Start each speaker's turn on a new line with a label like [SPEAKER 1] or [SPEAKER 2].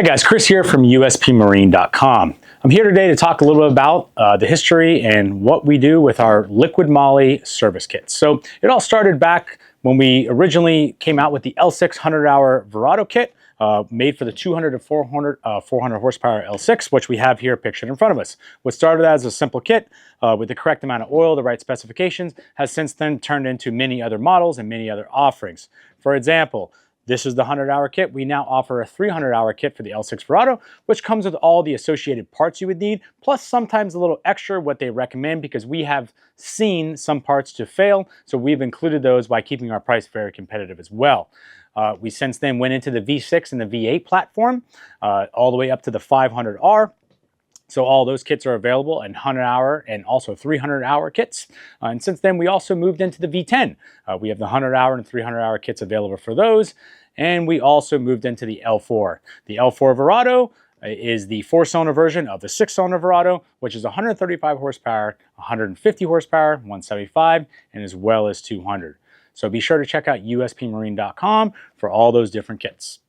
[SPEAKER 1] Hi guys, Chris here from USPMarine.com. I'm here today to talk a little bit about the history and what we do with our Liqui Moly service kits. So it all started back when we originally came out with the L6 100-hour Verado kit, made for the 200 to 400 horsepower L6, which we have here pictured in front of us. What started as a simple kit with the correct amount of oil, the right specifications, has since then turned into many other models and many other offerings. For example, this is the 100-hour kit. We now offer a 300-hour kit for the L6 Verado, which comes with all the associated parts you would need, plus sometimes a little extra what they recommend, because we have seen some parts to fail, so we've included those by keeping our price very competitive as well. We since then went into the V6 and the V8 platform, all the way up to the 500R. So all those kits are available in 100-hour and also 300-hour kits. And since then, we also moved into the V10. We have the 100-hour and 300-hour kits available for those. And we also moved into the L4. The L4 Verado is the 4-cylinder version of the 6-cylinder Verado, which is 135 horsepower, 150 horsepower, 175, and as well as 200. So be sure to check out USPMarine.com for all those different kits.